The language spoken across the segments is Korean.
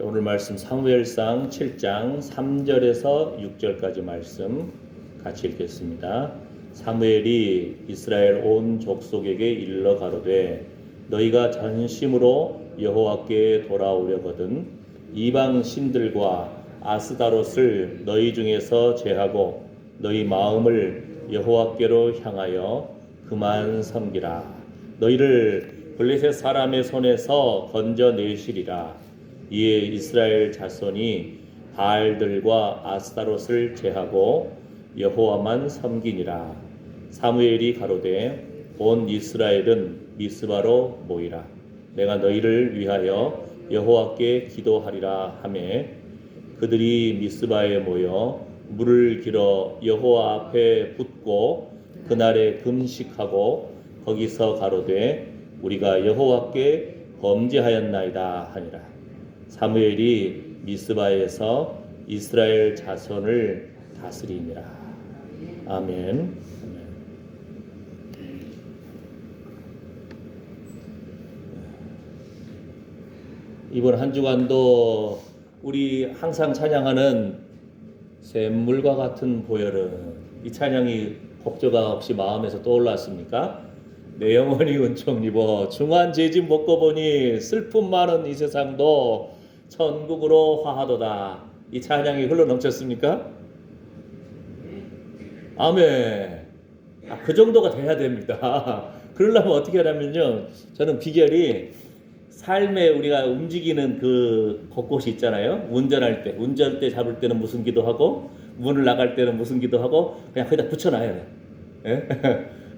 오늘 말씀 사무엘상 7장 3절에서 6절까지 말씀 같이 읽겠습니다. 사무엘이 이스라엘 온 족속에게 일러 가로되 너희가 전심으로 여호와께 돌아오려거든 이방 신들과 아스다롯을 너희 중에서 제하고 너희 마음을 여호와께로 향하여 그만 섬기라. 너희를 블레셋 사람의 손에서 건져내시리라. 이에 이스라엘 자손이 바알들과 아스타롯을 제하고 여호와만 섬기니라. 사무엘이 가로되 온 이스라엘은 미스바로 모이라. 내가 너희를 위하여 여호와께 기도하리라 하매 그들이 미스바에 모여 물을 길어 여호와 앞에 붓고 그날에 금식하고 거기서 가로되 우리가 여호와께 범죄하였나이다 하니라. 사무엘이 미스바에서 이스라엘 자손을 다스리니라. 아멘. 이번 한 주간도 우리 항상 찬양하는 샘물과 같은 보혈은 이 찬양이 곡조가 없이 마음에서 떠올랐습니까? 내 영혼이 은총 입어 중한 죄짐 먹고 보니 슬픔 많은 이 세상도 천국으로 화하도다. 이 찬양이 흘러 넘쳤습니까? 아멘. 그 정도가 돼야 됩니다. 그러려면 어떻게 하냐면요, 저는 비결이 삶에 우리가 움직이는 그 곳곳이 있잖아요. 운전할 때 잡을 때는 무슨 기도하고 문을 나갈 때는 무슨 기도하고 그냥 거기다 붙여놔요. 예?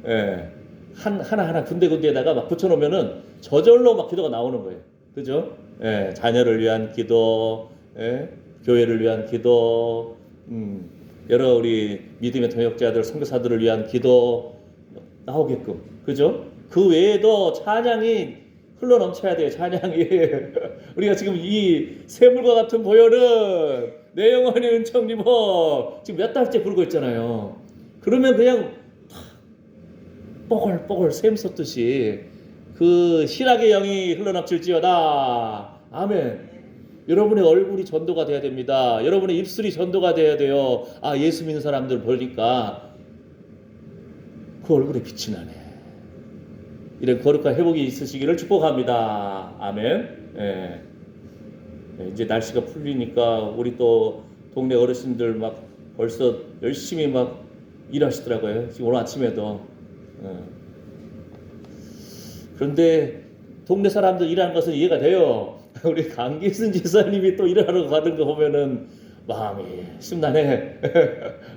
예. 하나 군데군데에다가 막 붙여놓으면은 저절로 막 기도가 나오는 거예요. 그죠? 예, 자녀를 위한 기도, 예, 교회를 위한 기도, 여러 우리 믿음의 동역자들, 선교사들을 위한 기도 나오게끔. 그죠? 그 외에도 찬양이 흘러 넘쳐야 돼요. 찬양이. 우리가 지금 이 샘물과 같은 보혈은 내 영혼이 은총 입어 지금 몇 달째 부르고 있잖아요. 그러면 그냥 뽀글뽀글 샘 쏟듯이 그 신학의 영이 흘러넘칠지어다. 아멘. 여러분의 얼굴이 전도가 돼야 됩니다. 여러분의 입술이 전도가 돼야 돼요. 아, 예수 믿는 사람들 보니까 그 얼굴에 빛이 나네. 이런 거룩한 회복이 있으시기를 축복합니다. 아멘. 예. 이제 날씨가 풀리니까 우리 또 동네 어르신들 막 벌써 열심히 막 일하시더라고요. 지금 오늘 아침에도. 그런데 동네 사람들 일하는 것은 이해가 돼요. 우리 강기순 지사님이 또 일하러 가는 거 보면은 마음이 심란해.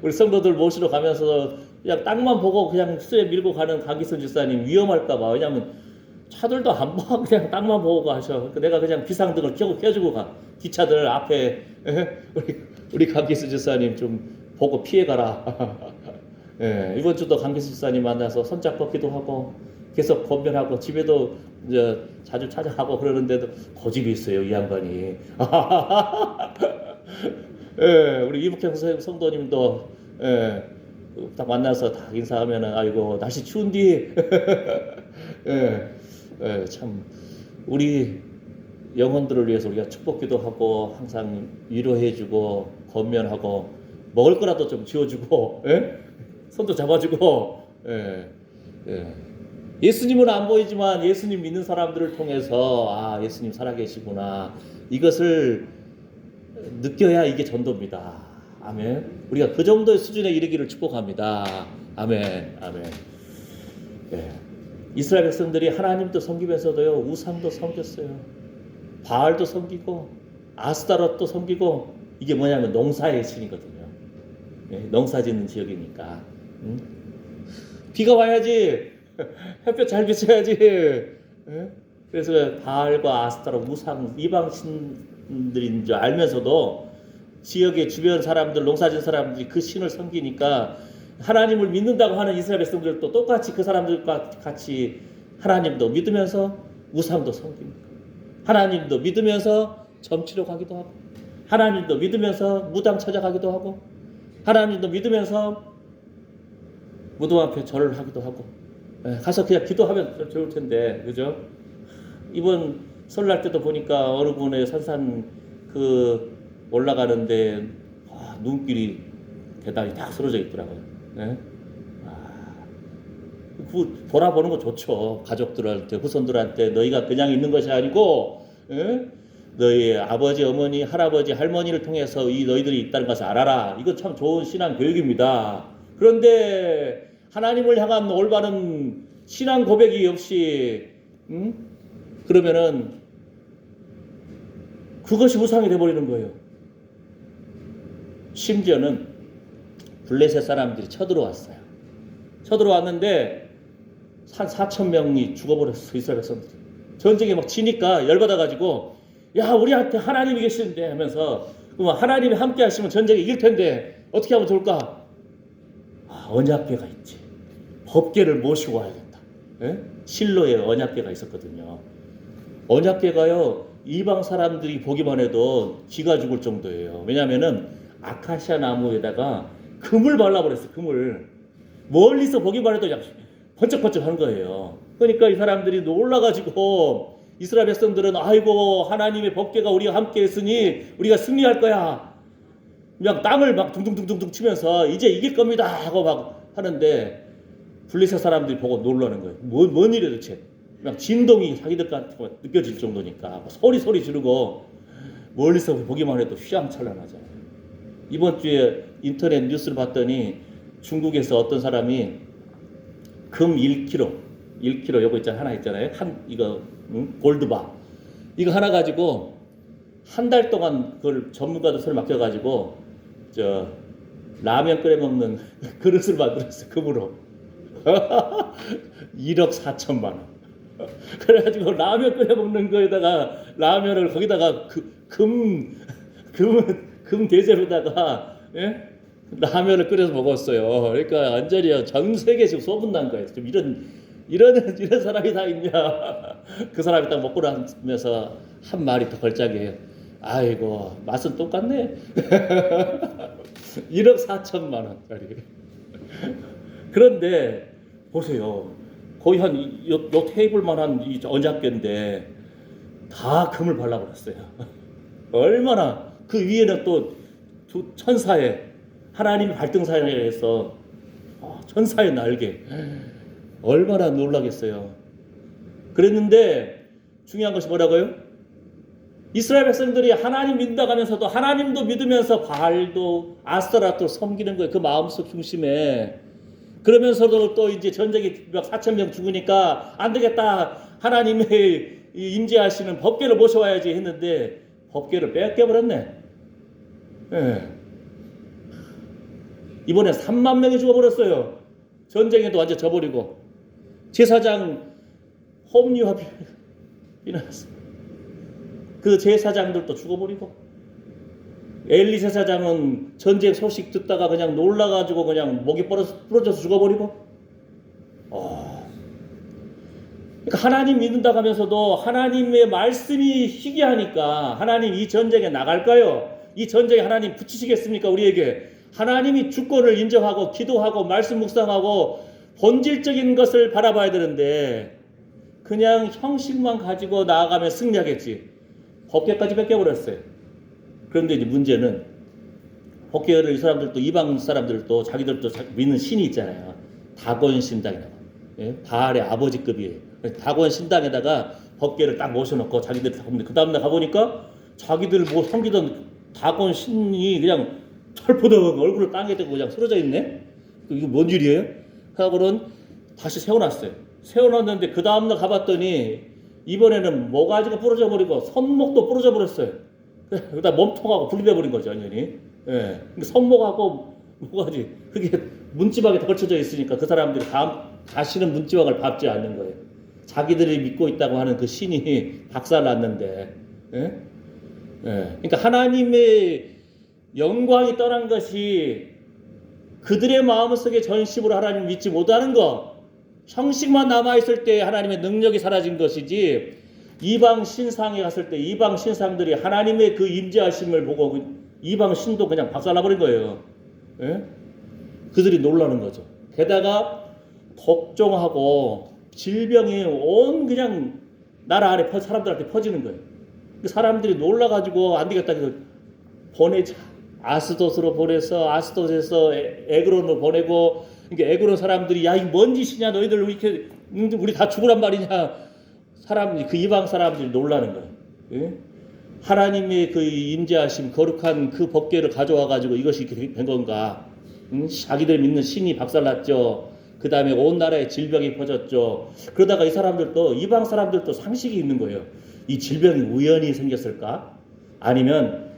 우리 성도들 모시러 가면서 그냥 땅만 보고 그냥 수에 밀고 가는 강기순 지사님 위험할까봐. 왜냐면 차들도 안 봐. 그냥 땅만 보고 가셔. 내가 그냥 비상등을 켜주고 가. 기차들 앞에 우리 강기순 지사님 좀 보고 피해가라. 예, 이번 주도 강기순 지사님 만나서 손잡고 하고 계속 권면하고 집에도 이제 자주 찾아가고 그러는데도 고집이 있어요, 이 양반이. 예, 우리 이북형 성도님도 예, 딱 만나서 딱 인사하면은 아이고 날씨 추운디. 예, 예, 참 우리 영혼들을 위해서 우리가 축복기도 하고 항상 위로해주고 권면하고 먹을 거라도 좀 지어주고. 예? 손도 잡아주고. 예, 예. 예수님은 안 보이지만 예수님 믿는 사람들을 통해서 아, 예수님 살아계시구나, 이것을 느껴야 이게 전도입니다. 아멘. 우리가 그 정도의 수준에 이르기를 축복합니다. 아멘. 아멘. 예. 이스라엘 백성들이 하나님도 섬기면서도요, 우상도 섬겼어요. 바알도 섬기고 아스타롯도 섬기고. 이게 뭐냐면 농사의 신이거든요. 예, 농사 짓는 지역이니까. 비가 와야지. 햇볕 잘 비춰야지. 예? 그래서 바알과 아스타롯 우상 이방 신들인 줄 알면서도 지역의 주변 사람들, 농사진 사람들이 그 신을 섬기니까 하나님을 믿는다고 하는 이스라엘 백성들도 똑같이 그 사람들과 같이 하나님도 믿으면서 우상도 섬깁니다. 하나님도 믿으면서 점치러 가기도 하고, 하나님도 믿으면서 무당 찾아가기도 하고, 하나님도 믿으면서 무덤 앞에 절을 하기도 하고. 가서 그냥 기도하면 좋을 텐데, 그죠? 이번 설날 때도 보니까 어느 분의 산산 그 올라가는데 눈길이 계단이 딱 쓰러져 있더라고요. 예? 그 돌아보는 거 좋죠. 가족들한테, 후손들한테 너희가 그냥 있는 것이 아니고, 예? 너희 아버지, 어머니, 할아버지, 할머니를 통해서 이 너희들이 있다는 것을 알아라. 이거 참 좋은 신앙 교육입니다. 그런데 하나님을 향한 올바른 신앙 고백이 없이, 그러면은 그것이 우상이 돼버리는 거예요. 심지어는 블레셋 사람들이 쳐들어왔어요. 쳐들어왔는데 한 4천 명이 죽어버렸어. 이스라엘 백성들이. 전쟁에 막 지니까 열받아가지고 야 우리한테 하나님이 계시는데 하면서 그럼 하나님이 함께 하시면 전쟁에 이길 텐데 어떻게 하면 좋을까? 언약궤가 있지. 법궤를 모시고 와야겠다. 예? 실로에 언약궤가 있었거든요. 언약궤가요 이방 사람들이 보기만 해도 기가 죽을 정도예요. 왜냐하면은 아카시아 나무에다가 금을 발라버렸어. 금을 멀리서 보기만 해도 그냥 번쩍번쩍 하는 거예요. 그러니까 이 사람들이 놀라가지고 이스라엘 백성들은 아이고 하나님의 법궤가 우리가 함께 했으니 우리가 승리할 거야. 그냥 땅을 막 둥둥둥둥 치면서 이제 이길 겁니다 하고 막 하는데 블레셋 사람들이 보고 놀라는 거예요. 뭔 일이야 도대체. 그냥 진동이 자기들한테 느껴질 정도니까 소리 지르고 멀리서 보기만 해도 휘황찬란하잖아요. 이번 주에 인터넷 뉴스를 봤더니 중국에서 어떤 사람이 금 1kg 요거 하나 있잖아요. 이거 골드바 이거 하나 가지고 한 달 동안 그걸 전문가들 손에 맡겨가지고 라면 끓여 먹는 그릇을 만들었어요. 금으로 1억 4천만 원. 그래가지고 라면 끓여 먹는 거에다가 라면을 거기다가 금 대접에다가 예? 라면을 끓여서 먹었어요. 그러니까 완전히 전 세계 지금 소문난 거예요. 좀 이런 사람이 다 있냐? 그 사람이 딱 먹고 나면서 한 말이 더 걸작이에요. 아이고 맛은 똑같네. 1억 4천만 원짜리. 그런데 보세요. 거의 요 테이블만한 이 언약궤인데 다 금을 발라버렸어요. 얼마나 그 위에는 또 천사의 하나님의 발등사에 의해서 천사의 날개 얼마나 놀라겠어요. 그랬는데 중요한 것이 뭐라고요? 이스라엘 백성들이 하나님 믿는다고 하면서도 하나님도 믿으면서 바알도 아스타라도 섬기는 거예요. 그 마음속 중심에. 그러면서도 또 이제 전쟁이 막 4천 명 죽으니까 안 되겠다. 하나님의 임재하시는 법궤를 모셔와야지 했는데 법궤를 뺏겨버렸네. 예. 이번에 3만 명이 죽어버렸어요. 전쟁에도 완전 져버리고 제사장 홈리와 비난했어요. 그 제사장들도 죽어버리고 엘리 제사장은 전쟁 소식 듣다가 그냥 놀라가지고 그냥 목이 부러져서 죽어버리고 그러니까 하나님 믿는다고 하면서도 하나님의 말씀이 희귀하니까 하나님 이 전쟁에 나갈까요? 이 전쟁에 하나님 붙이시겠습니까? 우리에게 하나님이 주권을 인정하고 기도하고 말씀 묵상하고 본질적인 것을 바라봐야 되는데 그냥 형식만 가지고 나아가면 승리하겠지. 법궤까지 뺏겨버렸어요. 그런데 이제 문제는 법궤를 이 사람들도 이방 사람들도 자기들도 믿는 신이 있잖아요. 다곤 신당이라고. 예? 바알의 아버지급이에요. 다곤 신당에다가 법궤를 딱 모셔놓고 자기들이 다 보는데 그 다음날 가보니까 자기들 뭐 섬기던 다곤 신이 그냥 털포덕 얼굴을 땅에 대고 그냥 쓰러져 있네. 이게 뭔 일이에요? 하고는 다시 세워놨어요. 세워놨는데 그 다음날 가봤더니 이번에는 모가지가 부러져 버리고 손목도 부러져 버렸어요. 그러다 몸통하고 분리돼 버린 거죠, 완전히. 예. 손목하고 모가지 그게 문지방에 걸쳐져 있으니까 그 사람들이 다시는 문지방을 밟지 않는 거예요. 자기들이 믿고 있다고 하는 그 신이 박살났는데. 예? 예. 그러니까 하나님의 영광이 떠난 것이 그들의 마음속에 전심으로 하나님을 믿지 못하는 것, 형식만 남아있을 때 하나님의 능력이 사라진 것이지 이방 신상에 갔을 때 이방 신상들이 하나님의 그 임재하심을 보고 이방 신도 그냥 박살나버린 거예요. 예? 그들이 놀라는 거죠. 게다가 독종하고 질병이 온 그냥 나라 안에 사람들한테 퍼지는 거예요. 사람들이 놀라가지고 안 되겠다 해서 보내자. 아스돗으로 보내서 아스돗에서 에그론으로 보내고, 그러니까 에그론 사람들이 야, 이게 뭔 짓이냐, 너희들 이렇게 우리 다 죽으란 말이냐. 사람, 그 이방 사람들이 놀라는 거예요. 예? 하나님의 그 임재하심, 거룩한 그 법궤를 가져와 가지고 이것이 이렇게 된 건가? 자기들 믿는 신이 박살났죠. 그 다음에 온 나라에 질병이 퍼졌죠. 그러다가 이 사람들도, 이방 사람들도 상식이 있는 거예요. 이 질병이 우연히 생겼을까? 아니면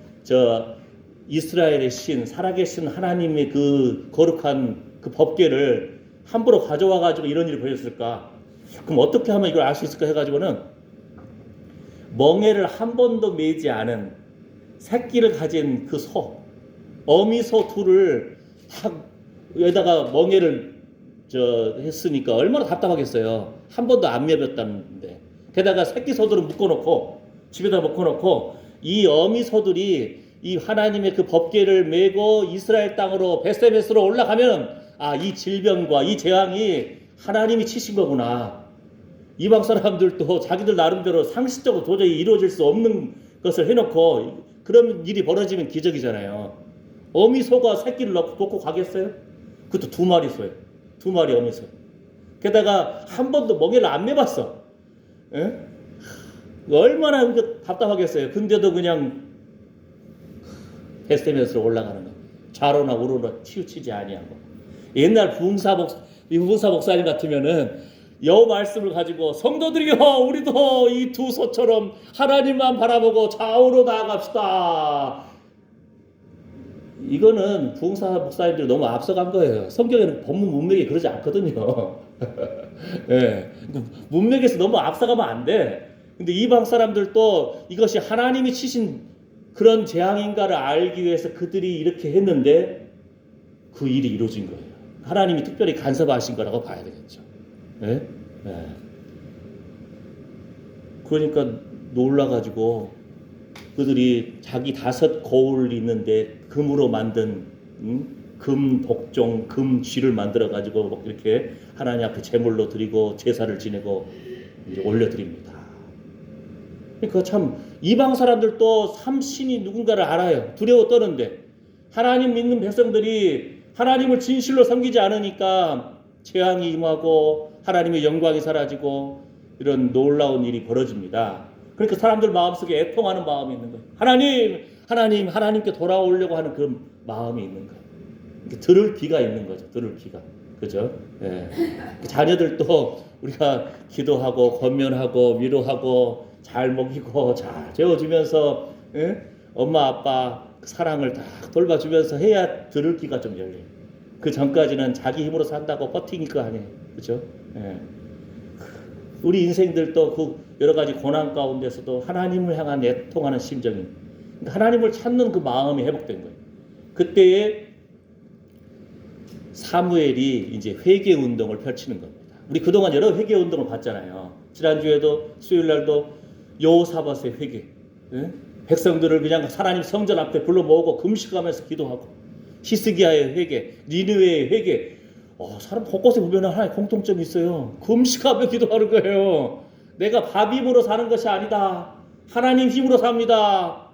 이스라엘의 신, 살아계신 하나님의 그 거룩한 그 법궤를 함부로 가져와 가지고 이런 일이 벌어졌을까? 그럼 어떻게 하면 이걸 알 수 있을까 해가지고는 멍에를 한 번도 매지 않은 새끼를 가진 그 소, 어미소 둘을 여기다가 멍에를 했으니까 얼마나 답답하겠어요. 한 번도 안 매겼다는데. 게다가 새끼 소들은 묶어놓고 집에다 묶어놓고 이 어미소들이 이 하나님의 그 법궤를 메고 이스라엘 땅으로 베스메스로 올라가면 이 질병과 이 재앙이 하나님이 치신 거구나. 이방 사람들도 자기들 나름대로 상식적으로 도저히 이루어질 수 없는 것을 해놓고 그런 일이 벌어지면 기적이잖아요. 어미소가 새끼를 놓고 가겠어요? 그것도 2마리 소예요. 2마리 어미소. 게다가 한 번도 멍에를 안 매봤어. 예? 얼마나 답답하겠어요. 근데도 그냥 베스메스로 올라가는 거. 좌로나 우로나 치우치지 아니하고. 옛날 부흥사 목사님 같으면은 여호 말씀을 가지고 성도들이여, 우리도 이 2 소처럼 하나님만 바라보고 좌우로 나아갑시다. 이거는 부흥사 목사님들이 너무 앞서간 거예요. 성경에는 본문 문맥이 그러지 않거든요. 예. 문맥에서 너무 앞서가면 안 돼. 근데 이방 사람들도 이것이 하나님이 치신 그런 재앙인가를 알기 위해서 그들이 이렇게 했는데 그 일이 이루어진 거예요. 하나님이 특별히 간섭하신 거라고 봐야 되겠죠. 예? 예. 그러니까 놀라가지고 그들이 자기 5 거울 있는데 금으로 만든 금 복종, 금 쥐를 만들어가지고 이렇게 하나님 앞에 제물로 드리고 제사를 지내고 이제 올려드립니다. 그러니까 참 이방 사람들도 삼신이 누군가를 알아요. 두려워 떠는데 하나님 믿는 백성들이 하나님을 진실로 섬기지 않으니까 재앙이 임하고 하나님의 영광이 사라지고 이런 놀라운 일이 벌어집니다. 그러니까 사람들 마음속에 애통하는 마음이 있는 거예요. 하나님께 돌아오려고 하는 그 마음이 있는 거예요. 들을 귀가 있는 거죠. 들을 귀가. 그죠? 예. 자녀들도 우리가 기도하고 권면하고 위로하고 잘 먹이고 잘 재워주면서, 예? 엄마 아빠 사랑을 다 돌봐주면서 해야 들을 귀가 좀 열려요. 그 전까지는 자기 힘으로 산다고 버티니 거 아니에요. 그죠? 예. 우리 인생들도 그 여러 가지 고난 가운데서도 하나님을 향한 애통하는 심정이, 그러니까 하나님을 찾는 그 마음이 회복된 거예요. 그때에 사무엘이 이제 회개 운동을 펼치는 겁니다. 우리 그동안 여러 회개 운동을 봤잖아요. 지난주에도 수요일 날도 여호사밧의 회개, 예? 백성들을 그냥 하나님 성전 앞에 불러 모으고 금식하면서 기도하고, 히스기야의 회개, 니느웨의 회개. 사람 곳곳에 보면 하나의 공통점이 있어요. 금식하며 기도하는 거예요. 내가 밥 힘으로 사는 것이 아니다. 하나님 힘으로 삽니다.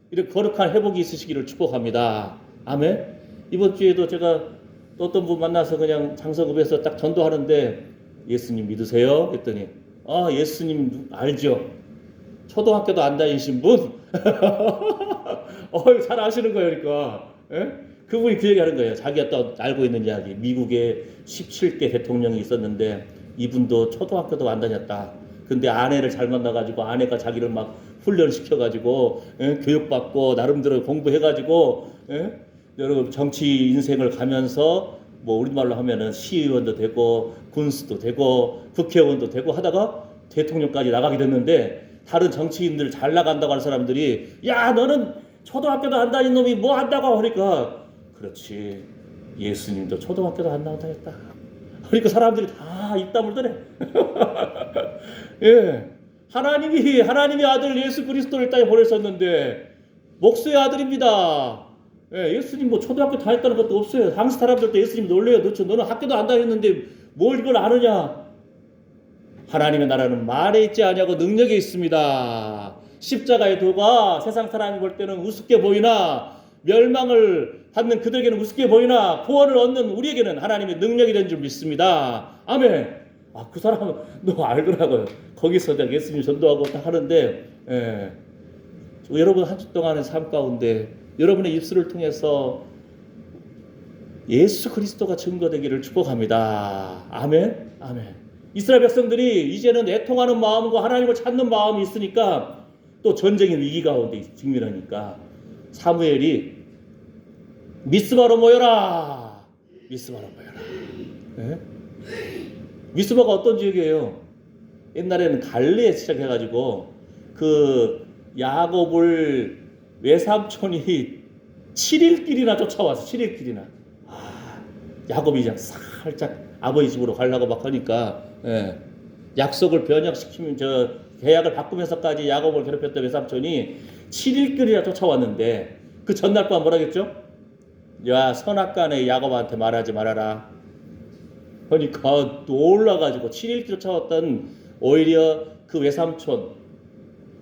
이렇게 거룩한 회복이 있으시기를 축복합니다. 아멘. 이번 주에도 제가 또 어떤 분 만나서 그냥 장성읍에서 딱 전도하는데 예수님 믿으세요? 했더니 예수님 알죠? 초등학교도 안 다니신 분? 잘 아시는 거예요. 그러니까 그분이 그 얘기하는 거예요. 자기가 또 알고 있는 이야기. 미국에 17대 대통령이 있었는데 이분도 초등학교도 안 다녔다. 근데 아내를 잘 만나가지고 아내가 자기를 막 훈련시켜가지고 교육받고 나름대로 공부해가지고 여러 정치 인생을 가면서 뭐 우리말로 하면은 시의원도 되고 군수도 되고 국회의원도 되고 하다가 대통령까지 나가게 됐는데, 다른 정치인들 잘 나간다고 하는 사람들이 야 너는 초등학교도 안 다닌 놈이 뭐 한다고 하니까, 그렇지 예수님도 초등학교도 안 다녔다. 그러니까 사람들이 다 입담을 떠네. 예, 하나님의 아들 예수 그리스도를 땅에 보내셨는데 목수의 아들입니다. 예, 예수님 뭐 초등학교 다녔다는 것도 없어요. 당시 사람들도 예수님 놀래요. 너는 학교도 안 다녔는데 뭘 이걸 아느냐? 하나님의 나라는 말에 있지 아니하고 능력에 있습니다. 십자가의 도가 세상 사람이 볼 때는 우습게 보이나 멸망을 받는 그들에게는 우습게 보이나 구원을 얻는 우리에게는 하나님의 능력이 된 줄 믿습니다. 아멘. 그 사람은 너 알더라고요. 거기서 내가 예수님 전도하고 딱 하는데, 여러분 한 주 동안의 삶 가운데 여러분의 입술을 통해서 예수 그리스도가 증거되기를 축복합니다. 아멘. 아멘. 이스라엘 백성들이 이제는 애통하는 마음과 하나님을 찾는 마음이 있으니까 또 전쟁의 위기 가운데 직면하니까 사무엘이 미스바로 모여라. 미스바로 모여라. 네? 미스바가 어떤 지역이에요? 옛날에는 갈레에 시작해가지고 그 야곱을 외삼촌이 7일길이나 쫓아와서 7일길이나 야곱이 그냥 살짝 아버지 집으로 가려고 막 하니까 약속을 변형시키면 계약을 바꾸면서까지 야곱을 괴롭혔던 외삼촌이 7일길이나 쫓아왔는데 그 전날 밤 뭐라겠죠? 야 선악간에 야곱한테 말하지 말아라. 그러니까 놀라가지고 7일 쫓아왔던 오히려 그 외삼촌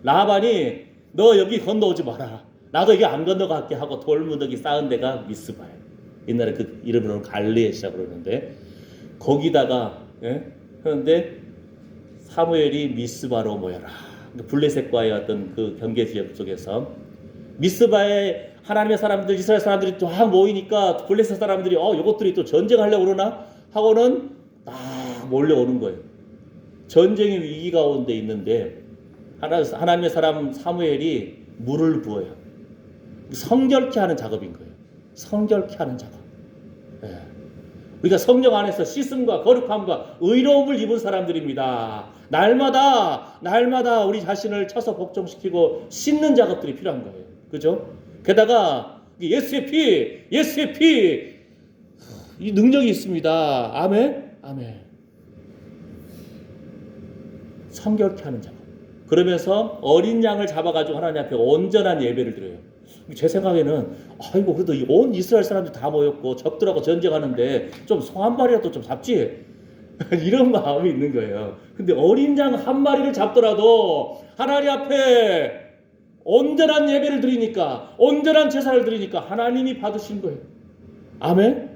라반이 너 여기 건너오지 마라. 나도 여기 안 건너갈게 하고 돌무더기 쌓은 데가 미스바예요. 옛날에 그 이름으로는 갈레시라고 그러는데 거기다가 그런데 사무엘이 미스바로 모여라. 블레셋과의 어떤 그 경계 지역 속에서 미스바에 하나님의 사람들 이스라엘 사람들이 다 모이니까 블레셋 사람들이 요것들이 또 전쟁하려고 그러나 하고는 다 몰려오는 거예요. 전쟁의 위기 가운데 있는데 하나님의 사람 사무엘이 물을 부어요. 성결케 하는 작업인 거예요. 성결케 하는 작업. 우리가 성령 안에서 씻음과 거룩함과 의로움을 입은 사람들입니다. 날마다 우리 자신을 쳐서 복종시키고 씻는 작업들이 필요한 거예요. 그죠? 게다가 예수의 피, 이 능력이 있습니다. 아멘. 성결케 하는 작업. 그러면서 어린 양을 잡아가지고 하나님 앞에 온전한 예배를 드려요. 제 생각에는 그래도 온 이스라엘 사람들 다 모였고 적들하고 전쟁하는데 좀 소 한 마리라도 좀 잡지 이런 마음이 있는 거예요. 근데 어린 양 한 마리를 잡더라도 하나님 앞에 온전한 예배를 드리니까 온전한 제사를 드리니까 하나님이 받으신 거예요. 아멘.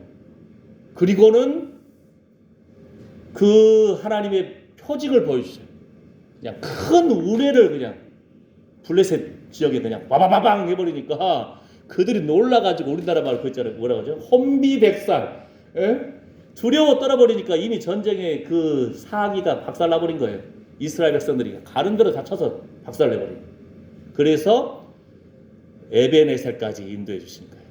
그리고는 그 하나님의 표징을 보여주세요. 그냥 큰 우레를 그냥 블레셋 지역에 그냥 바바바방 해버리니까 그들이 놀라가지고 우리나라 말로 그랬잖아요. 뭐라고 하죠? 혼비백산. 두려워 떨어버리니까 이미 전쟁의 그 사기가 박살나버린 거예요. 이스라엘 백성들이 가는 대로 다 쳐서 박살내버린 거예요. 그래서 에벤에셀까지 인도해 주신 거예요.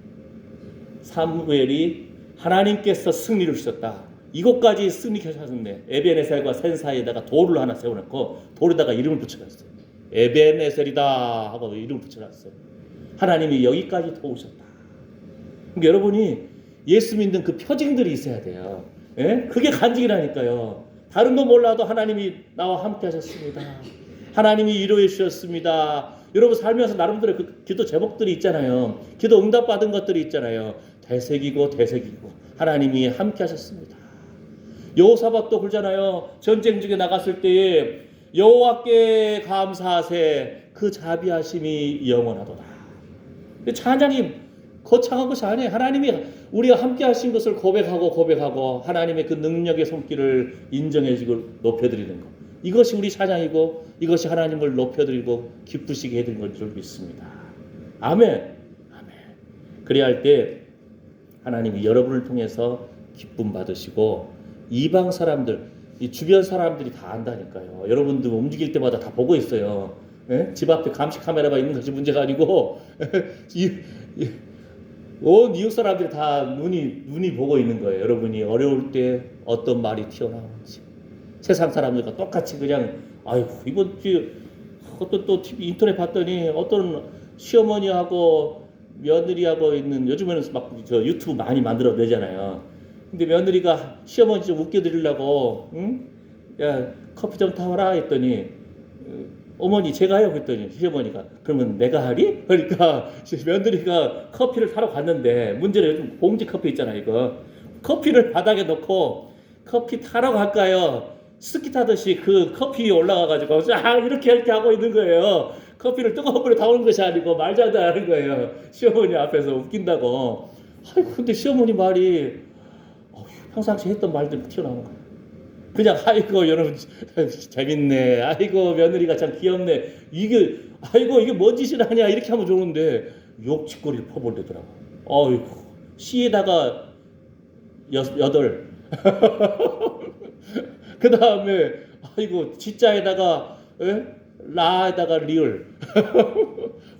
사무엘이 하나님께서 승리를 주셨다. 이곳까지 승리하셨네. 에벤에셀과 센 사이에다가 돌을 하나 세워놓고 돌에다가 이름을 붙여놨어요. 에벤에셀이다 하고 이름을 붙여놨어요. 하나님이 여기까지 도우셨다. 그러니까 여러분이 예수 믿는 그 표징들이 있어야 돼요. 그게 간직이라니까요. 다른 거 몰라도 하나님이 나와 함께 하셨습니다. 하나님이 위로해 주셨습니다. 여러분 살면서 나름대로 그 기도 제목들이 있잖아요. 기도 응답받은 것들이 있잖아요. 되새기고 하나님이 함께 하셨습니다. 여호사밧도 그러잖아요. 전쟁 중에 나갔을 때에 여호와께 감사하세 그 자비하심이 영원하도다. 찬양이 거창한 것이 아니에요. 하나님이 우리가 함께 하신 것을 고백하고 하나님의 그 능력의 손길을 인정해주고 높여드리는 것. 이것이 우리 찬양이고 이것이 하나님을 높여드리고 기쁘시게 해드리는 걸 줄 믿습니다. 아멘. 그래야 할 때 하나님이 여러분을 통해서 기쁨 받으시고 이방 사람들, 이 주변 사람들이 다 안다니까요. 여러분들 움직일 때마다 다 보고 있어요. 집 앞에 감시 카메라가 있는 것이 문제가 아니고 온 이웃 사람들이 다 눈이 보고 있는 거예요. 여러분이 어려울 때 어떤 말이 튀어나오는지. 세상 사람들과 똑같이 그냥 이번 주에 또 TV 인터넷 봤더니 어떤 시어머니하고 며느리하고 있는 요즘에는 막 유튜브 많이 만들어 내잖아요. 근데 며느리가 시어머니 좀 웃겨드리려고 야 커피 좀 타와라 했더니 어머니 제가요 그랬더니 시어머니가 그러면 내가 하리? 그러니까 며느리가 커피를 타러 갔는데 문제는 요즘 봉지 커피 있잖아요. 이거 커피를 바닥에 놓고 커피 타러 갈까요? 스키 타듯이 그 커피 위에 올라가가지고 이렇게 하고 있는 거예요. 커피를 뜨거운 물에 담은 것이 아니고 말장난 하는 거예요. 시어머니 앞에서 웃긴다고. 아이고 근데 시어머니 말이 평상시 했던 말들이 튀어나오는 거예요. 그냥 아이고 여러분 재밌네. 아이고 며느리가 참 귀엽네. 이게 아이고 이게 뭔 짓을 하냐 이렇게 하면 좋은데 욕짓거리를 퍼버리더라고. 어이구 시에다가 여덟. 그 다음에 아이고 지자에다가 라에다가 리을.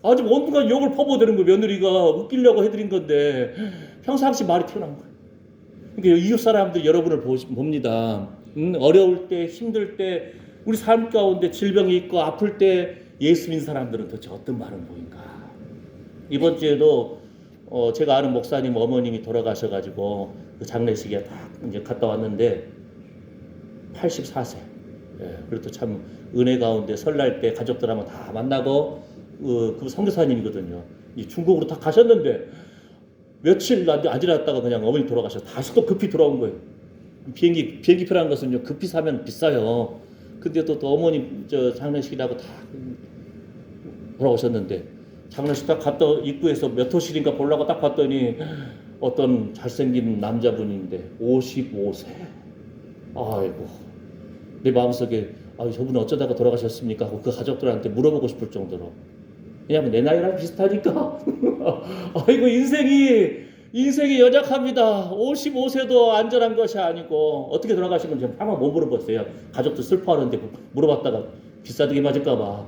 아주 온갖 욕을 퍼부어대는 거예요. 며느리가 웃기려고 해드린 건데 평상시 말이 튀어나온 거예요. 그러니까 이웃 사람들 여러분을 봅니다. 어려울 때 힘들 때 우리 삶 가운데 질병이 있고 아플 때 예수 믿는 사람들은 도대체 어떤 말을 보인가. 이번 주에도 제가 아는 목사님 어머님이 돌아가셔가지고 그 장례식에 딱 이제 갔다 왔는데 84세. 예, 그래도 참 은혜 가운데 설날 때 가족들 한번 다 만나고 그 선교사님이거든요. 중국으로 다 가셨는데 며칠 안 지났다가 그냥 어머니 돌아가셔서 다시 또 급히 돌아온 거예요. 비행기표라는 것은요 급히 사면 비싸요. 근데 또 어머니 장례식이라고 다 돌아오셨는데 장례식 딱 갔다 입구에서 몇 호실인가 보려고 딱 봤더니 어떤 잘생긴 남자분인데 55세. 아이고 내 마음속에 저분은 어쩌다가 돌아가셨습니까 하고 그 가족들한테 물어보고 싶을 정도로. 왜냐면 내 나이랑 비슷하니까. 아이고 인생이 연약합니다. 55세도 안전한 것이 아니고 어떻게 돌아가신 건지 한번 못 물어봤어요. 가족들 슬퍼하는데 물어봤다가 비싸게 맞을까 봐.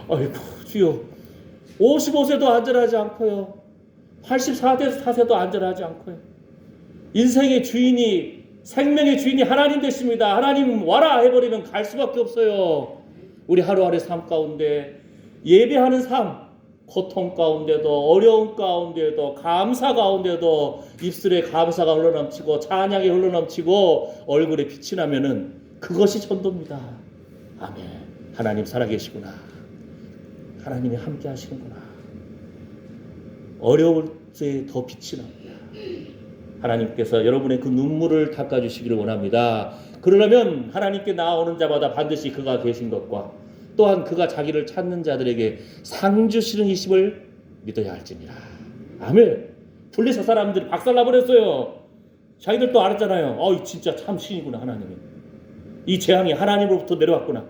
아이고 주여 55세도 안전하지 않고요. 84세도 안전하지 않고요. 인생의 주인이 생명의 주인이 하나님 되십니다. 하나님 와라 해버리면 갈 수밖에 없어요. 우리 하루하루 삶 가운데 예배하는 삶 고통 가운데도 어려움 가운데도 감사 가운데도 입술에 감사가 흘러넘치고 찬양이 흘러넘치고 얼굴에 빛이 나면은 그것이 전도입니다. 아멘. 하나님 살아계시구나. 하나님이 함께 하시는구나. 어려울 때 더 빛이 납니다. 하나님께서 여러분의 그 눈물을 닦아주시기를 원합니다. 그러려면 하나님께 나오는 자마다 반드시 그가 계신 것과 또한 그가 자기를 찾는 자들에게 상 주시는 이심을 믿어야 할지니라. 아멘. 블레셋 사람들이 박살나버렸어요. 자기들도 알았잖아요. 진짜 참 신이구나 하나님이. 이 재앙이 하나님으로부터 내려왔구나.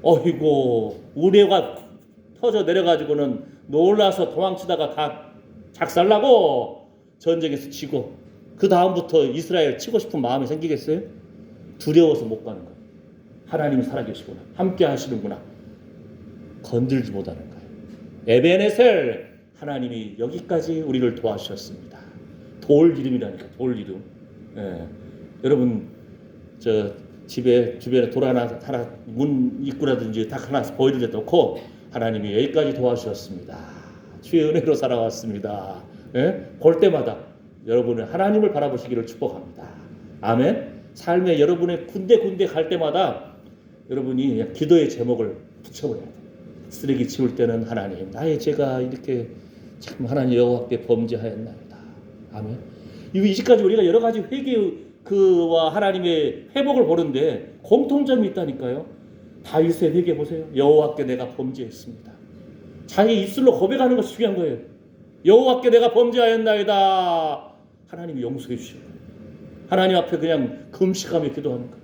어이고 우레가 터져 내려가지고는 놀라서 도망치다가 다 작살나고 전쟁에서 지고 그 다음부터 이스라엘 치고 싶은 마음이 생기겠어요? 두려워서 못 가는 거예요. 하나님이 살아계시구나. 함께 하시는구나. 건들지 못하는 거예요. 에베네셀 하나님이 여기까지 우리를 도와주셨습니다. 돌 이름이라니까 돌 이름. 예. 여러분 저 집에 주변에 돌 하나 문 입구라든지 딱 하나 보이는 데 놓고 하나님이 여기까지 도와주셨습니다. 주의 은혜로 살아왔습니다. 예? 볼 때마다 여러분은 하나님을 바라보시기를 축복합니다. 아멘. 삶에 여러분의 군데 갈 때마다 여러분이 기도의 제목을 붙여버려야 돼요. 쓰레기 치울 때는 하나님 나의 죄가 이렇게 참 하나님 여호와께 범죄하였나이다. 아멘. 이제까지 우리가 여러 가지 회개와 하나님의 회복을 보는데 공통점이 있다니까요. 다윗의 회개 보세요. 여호와께 내가 범죄했습니다. 자기 입술로 고백하는 것이 중요한 거예요. 여호와께 내가 범죄하였나이다. 하나님이 용서해 주시는 거예요. 하나님 앞에 그냥 금식하며 기도하는 거예요.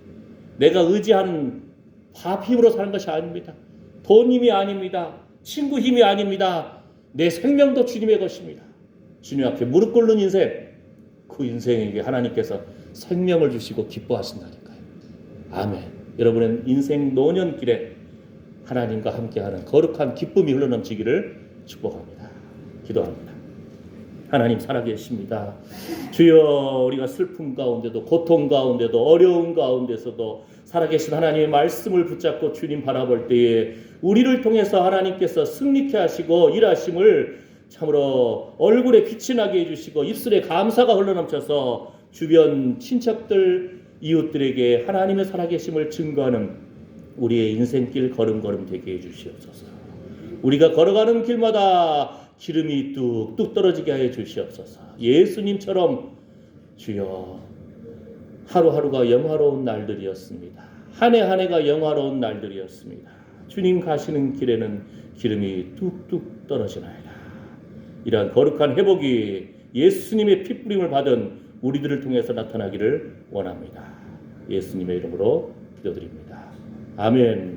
내가 의지하는 밥 힘으로 사는 것이 아닙니다. 돈 힘이 아닙니다. 친구 힘이 아닙니다. 내 생명도 주님의 것입니다. 주님 앞에 무릎 꿇는 인생, 그 인생에게 하나님께서 생명을 주시고 기뻐하신다니까요. 아멘. 여러분의 인생 노년길에 하나님과 함께하는 거룩한 기쁨이 흘러넘치기를 축복합니다. 기도합니다. 하나님 살아계십니다. 주여 우리가 슬픔 가운데도 고통 가운데도 어려움 가운데서도 살아계신 하나님의 말씀을 붙잡고 주님 바라볼 때에 우리를 통해서 하나님께서 승리케 하시고 일하심을 참으로 얼굴에 빛이 나게 해주시고 입술에 감사가 흘러넘쳐서 주변 친척들 이웃들에게 하나님의 살아계심을 증거하는 우리의 인생길 걸음걸음 되게 해주시옵소서. 우리가 걸어가는 길마다 기름이 뚝뚝 떨어지게 하여 주시옵소서. 예수님처럼 주여 하루하루가 영화로운 날들이었습니다. 한 해 한 해가 영화로운 날들이었습니다. 주님 가시는 길에는 기름이 뚝뚝 떨어지나이다. 이러한 거룩한 회복이 예수님의 핏부림을 받은 우리들을 통해서 나타나기를 원합니다. 예수님의 이름으로 기도드립니다. 아멘.